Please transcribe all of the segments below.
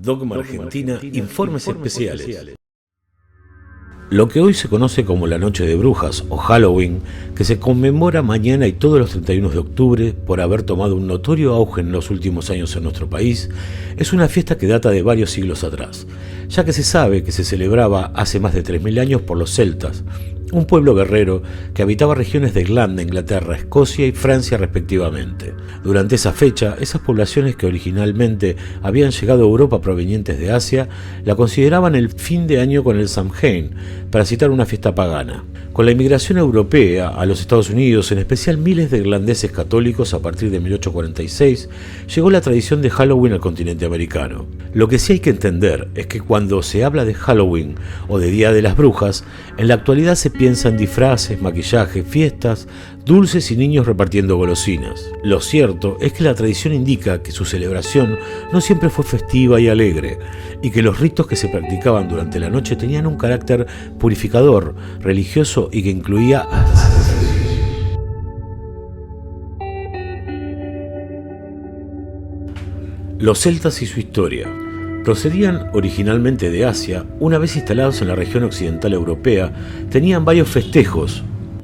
Dogma Argentina, informes especiales. Lo que hoy se conoce como la Noche de Brujas o Halloween, que se conmemora mañana y todos los 31 de octubre por haber tomado un notorio auge en los últimos años en nuestro país, es una fiesta que data de varios siglos atrás, ya que se sabe que se celebraba hace más de 3000 años por los celtas, un pueblo guerrero que habitaba regiones de Irlanda, Inglaterra, Escocia y Francia respectivamente. Durante esa fecha, esas poblaciones que originalmente habían llegado a Europa provenientes de Asia, la consideraban el fin de año con el Samhain, para citar una fiesta pagana. Con la inmigración europea a los Estados Unidos, en especial miles de irlandeses católicos a partir de 1846, llegó la tradición de Halloween al continente americano. Lo que sí hay que entender es que cuando se habla de Halloween o de Día de las Brujas, en la actualidad se piensa en disfraces, maquillaje, fiestas, dulces y niños repartiendo golosinas. Lo cierto es que la tradición indica que su celebración no siempre fue festiva y alegre, y que los ritos que se practicaban durante la noche tenían un carácter purificador, religioso y que incluía los celtas y su historia. Procedían originalmente de Asia. Una vez instalados en la región occidental europea, tenían varios festejos,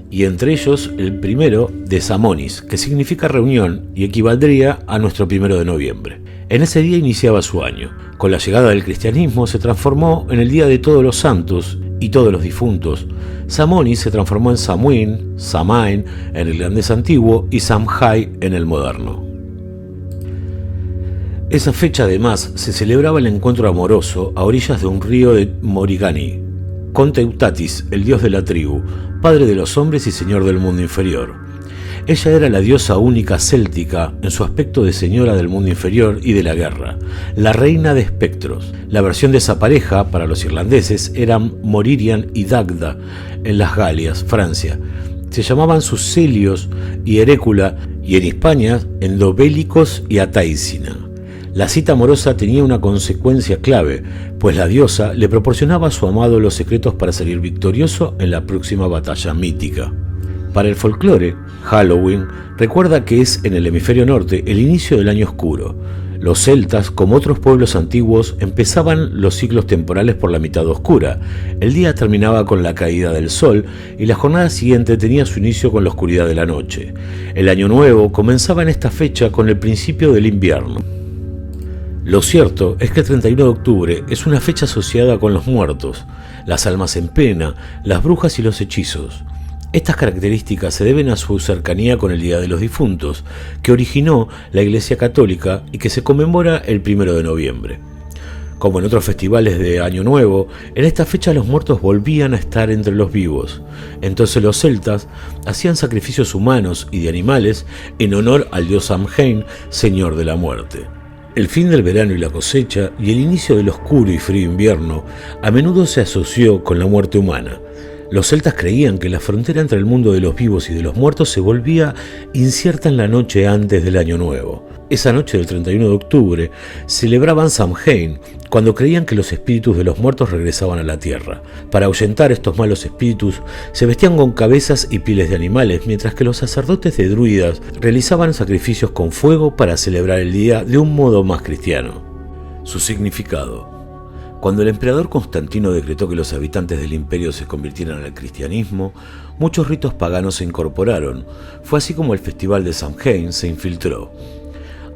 y entre ellos el primero de Samonis, que significa reunión y equivaldría a nuestro 1 de noviembre. En ese día iniciaba su año. Con la llegada del cristianismo se transformó en el Día de Todos los Santos y Todos los Difuntos. Samonis se transformó en Samhain, Samain en el irlandés antiguo y Samhain en el moderno. Esa fecha además se celebraba el encuentro amoroso a orillas de un río de Morriganni, con Teutatis, el dios de la tribu, padre de los hombres y señor del mundo inferior. Ella era la diosa única céltica en su aspecto de señora del mundo inferior y de la guerra, la reina de espectros. La versión de esa pareja para los irlandeses eran Moririan y Dagda en las Galias, Francia. Se llamaban sus Celios y Herécula, y en España Endobélicos y Ataísina. La cita amorosa tenía una consecuencia clave, pues la diosa le proporcionaba a su amado los secretos para salir victorioso en la próxima batalla mítica. Para el folclore, Halloween recuerda que es en el hemisferio norte el inicio del año oscuro. Los celtas, como otros pueblos antiguos, empezaban los ciclos temporales por la mitad oscura. El día terminaba con la caída del sol y la jornada siguiente tenía su inicio con la oscuridad de la noche. El año nuevo comenzaba en esta fecha con el principio del invierno. Lo cierto es que el 31 de octubre es una fecha asociada con los muertos, las almas en pena, las brujas y los hechizos. Estas características se deben a su cercanía con el Día de los Difuntos, que originó la Iglesia Católica y que se conmemora el 1 de noviembre. Como en otros festivales de Año Nuevo, en esta fecha los muertos volvían a estar entre los vivos. Entonces los celtas hacían sacrificios humanos y de animales en honor al dios Samhain, señor de la muerte. El fin del verano y la cosecha y el inicio del oscuro y frío invierno a menudo se asoció con la muerte humana. Los celtas creían que la frontera entre el mundo de los vivos y de los muertos se volvía incierta en la noche antes del Año Nuevo. Esa noche del 31 de octubre celebraban Samhain, cuando creían que los espíritus de los muertos regresaban a la tierra. Para ahuyentar estos malos espíritus, se vestían con cabezas y pieles de animales, mientras que los sacerdotes de druidas realizaban sacrificios con fuego para celebrar el día de un modo más cristiano. Su significado. Cuando el emperador Constantino decretó que los habitantes del imperio se convirtieran al cristianismo, muchos ritos paganos se incorporaron. Fue así como el festival de Samhain se infiltró.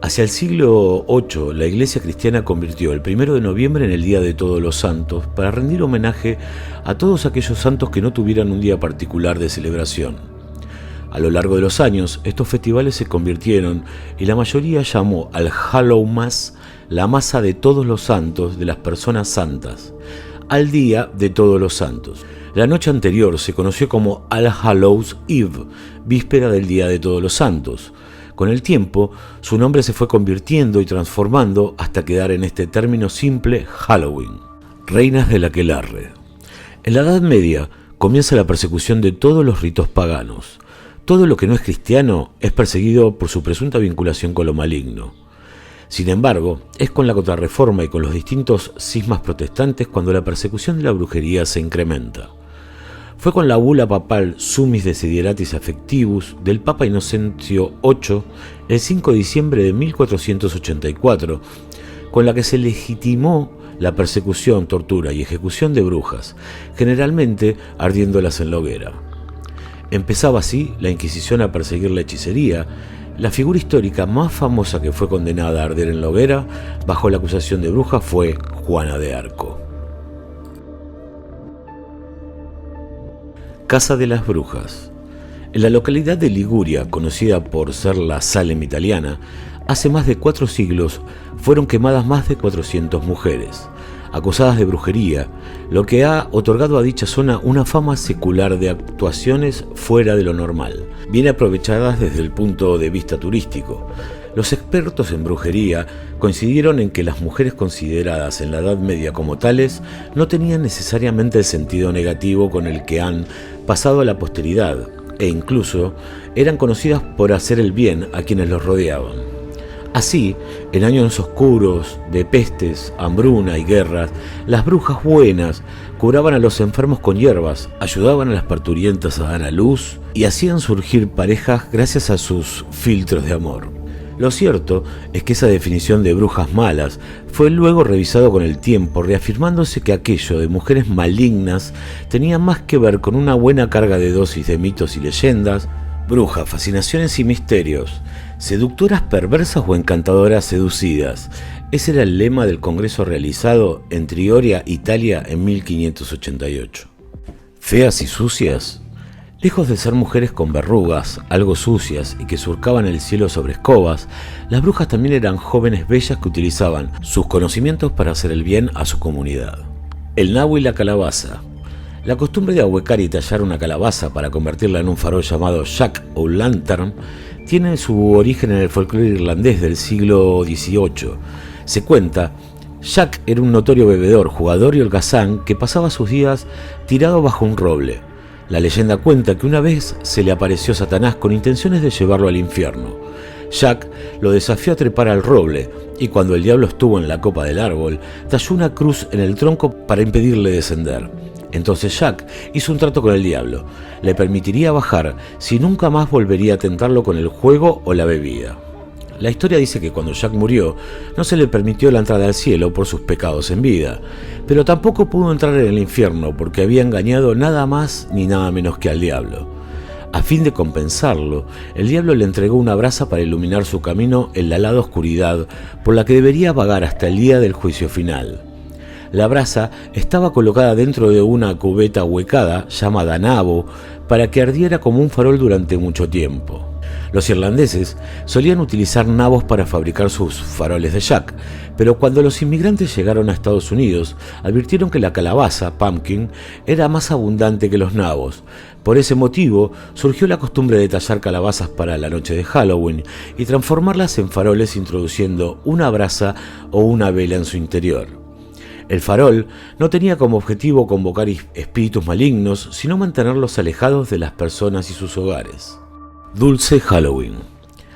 Hacia el siglo VIII, la Iglesia cristiana convirtió el 1 de noviembre en el Día de Todos los Santos para rendir homenaje a todos aquellos santos que no tuvieran un día particular de celebración. A lo largo de los años, estos festivales se convirtieron y la mayoría llamó al Hallowmas la masa de todos los santos de las personas santas, al Día de Todos los Santos. La noche anterior se conoció como All Hallows Eve, víspera del Día de Todos los Santos. Con el tiempo, su nombre se fue convirtiendo y transformando hasta quedar en este término simple Halloween. Reinas del aquelarre. En la Edad Media comienza la persecución de todos los ritos paganos. Todo lo que no es cristiano es perseguido por su presunta vinculación con lo maligno. Sin embargo, es con la Contrarreforma y con los distintos cismas protestantes cuando la persecución de la brujería se incrementa. Fue con la bula papal Summis Desideratis Affectivus del Papa Inocencio VIII el 5 de diciembre de 1484 con la que se legitimó la persecución, tortura y ejecución de brujas, generalmente ardiéndolas en la hoguera. Empezaba así la Inquisición a perseguir la hechicería. La figura histórica más famosa que fue condenada a arder en la hoguera bajo la acusación de bruja fue Juana de Arco. Casa de las Brujas. En la localidad de Liguria, conocida por ser la Salem italiana, hace más de 4 siglos fueron quemadas más de 400 mujeres, acusadas de brujería, lo que ha otorgado a dicha zona una fama secular de actuaciones fuera de lo normal, bien aprovechadas desde el punto de vista turístico. Los expertos en brujería coincidieron en que las mujeres consideradas en la Edad Media como tales no tenían necesariamente el sentido negativo con el que han pasado a la posteridad, e incluso eran conocidas por hacer el bien a quienes los rodeaban. Así, en años oscuros de pestes, hambruna y guerras, las brujas buenas curaban a los enfermos con hierbas, ayudaban a las parturientas a dar a luz y hacían surgir parejas gracias a sus filtros de amor. Lo cierto es que esa definición de brujas malas fue luego revisado con el tiempo, reafirmándose que aquello de mujeres malignas tenía más que ver con una buena carga de dosis de mitos y leyendas, brujas, fascinaciones y misterios, seductoras perversas o encantadoras seducidas. Ese era el lema del congreso realizado en Trioria, Italia, en 1588. ¿Feas y sucias? Lejos de ser mujeres con verrugas, algo sucias y que surcaban el cielo sobre escobas, las brujas también eran jóvenes bellas que utilizaban sus conocimientos para hacer el bien a su comunidad. El nabo y la calabaza. La costumbre de ahuecar y tallar una calabaza para convertirla en un farol llamado jack o lantern tiene su origen en el folclore irlandés del siglo XVIII. Se cuenta, Jack era un notorio bebedor, jugador y holgazán que pasaba sus días tirado bajo un roble. La leyenda cuenta que una vez se le apareció Satanás con intenciones de llevarlo al infierno. Jack lo desafió a trepar al roble y cuando el diablo estuvo en la copa del árbol, talló una cruz en el tronco para impedirle descender. Entonces Jack hizo un trato con el diablo. Le permitiría bajar si nunca más volvería a tentarlo con el juego o la bebida. La historia dice que cuando Jack murió, no se le permitió la entrada al cielo por sus pecados en vida, pero tampoco pudo entrar en el infierno porque había engañado nada más ni nada menos que al diablo. A fin de compensarlo, el diablo le entregó una brasa para iluminar su camino en la helada oscuridad por la que debería vagar hasta el día del juicio final. La brasa estaba colocada dentro de una cubeta huecada llamada nabo para que ardiera como un farol durante mucho tiempo. Los irlandeses solían utilizar nabos para fabricar sus faroles de Jack, pero cuando los inmigrantes llegaron a Estados Unidos, advirtieron que la calabaza, pumpkin, era más abundante que los nabos. Por ese motivo, surgió la costumbre de tallar calabazas para la noche de Halloween y transformarlas en faroles introduciendo una brasa o una vela en su interior. El farol no tenía como objetivo convocar espíritus malignos, sino mantenerlos alejados de las personas y sus hogares. Dulce Halloween.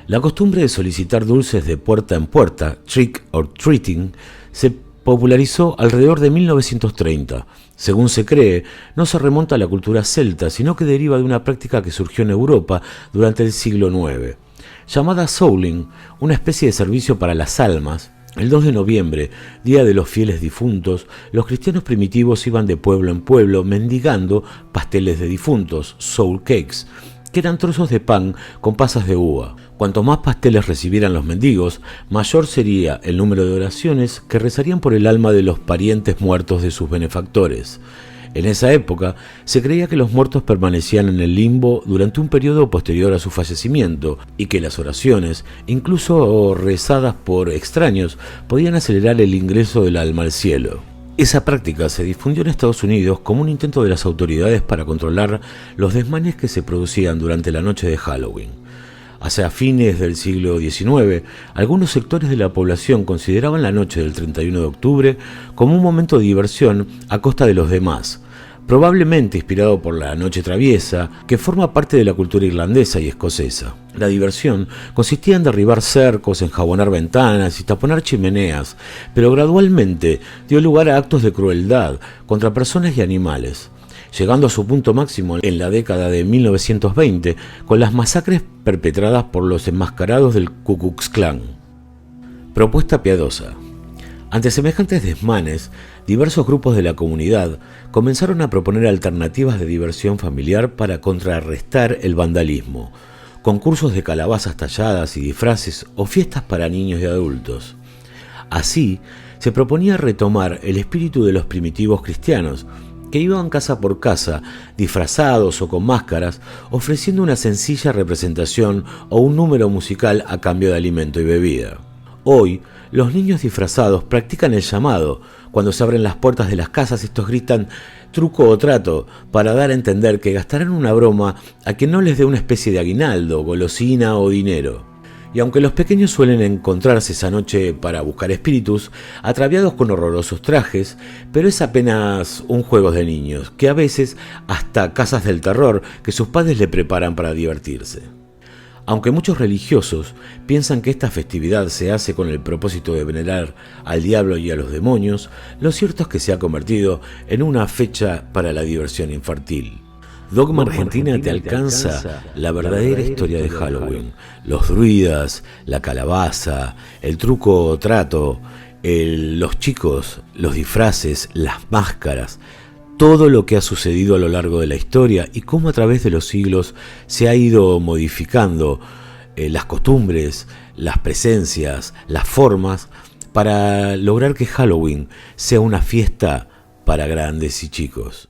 La costumbre de solicitar dulces de puerta en puerta, trick or treating, se popularizó alrededor de 1930. Según se cree, no se remonta a la cultura celta, sino que deriva de una práctica que surgió en Europa durante el siglo IX. Llamada souling, una especie de servicio para las almas, el 2 de noviembre, Día de los Fieles Difuntos, los cristianos primitivos iban de pueblo en pueblo mendigando pasteles de difuntos, soul cakes, que eran trozos de pan con pasas de uva. Cuanto más pasteles recibieran los mendigos, mayor sería el número de oraciones que rezarían por el alma de los parientes muertos de sus benefactores. En esa época, se creía que los muertos permanecían en el limbo durante un periodo posterior a su fallecimiento y que las oraciones, incluso rezadas por extraños, podían acelerar el ingreso del alma al cielo. Esa práctica se difundió en Estados Unidos como un intento de las autoridades para controlar los desmanes que se producían durante la noche de Halloween. Hacia fines del siglo XIX, algunos sectores de la población consideraban la noche del 31 de octubre como un momento de diversión a costa de los demás, probablemente inspirado por la noche traviesa, que forma parte de la cultura irlandesa y escocesa. La diversión consistía en derribar cercos, enjabonar ventanas y taponar chimeneas, pero gradualmente dio lugar a actos de crueldad contra personas y animales, llegando a su punto máximo en la década de 1920 con las masacres perpetradas por los enmascarados del Ku Klux Klan. Propuesta piadosa. Ante semejantes desmanes, diversos grupos de la comunidad comenzaron a proponer alternativas de diversión familiar para contrarrestar el vandalismo, concursos de calabazas talladas y disfraces o fiestas para niños y adultos. Así, se proponía retomar el espíritu de los primitivos cristianos, que iban casa por casa, disfrazados o con máscaras, ofreciendo una sencilla representación o un número musical a cambio de alimento y bebida. Hoy, los niños disfrazados practican el llamado. Cuando se abren las puertas de las casas, estos gritan truco o trato para dar a entender que gastarán una broma a quien no les dé una especie de aguinaldo, golosina o dinero. Y aunque los pequeños suelen encontrarse esa noche para buscar espíritus, ataviados con horrorosos trajes, pero es apenas un juego de niños, que a veces hasta casas del terror que sus padres le preparan para divertirse. Aunque muchos religiosos piensan que esta festividad se hace con el propósito de venerar al diablo y a los demonios, lo cierto es que se ha convertido en una fecha para la diversión infantil. Dogma Argentina te alcanza la verdadera historia de Halloween. Los druidas, la calabaza, el truco o trato, los chicos, los disfraces, las máscaras, todo lo que ha sucedido a lo largo de la historia y cómo a través de los siglos se ha ido modificando las costumbres, las presencias, las formas, para lograr que Halloween sea una fiesta para grandes y chicos.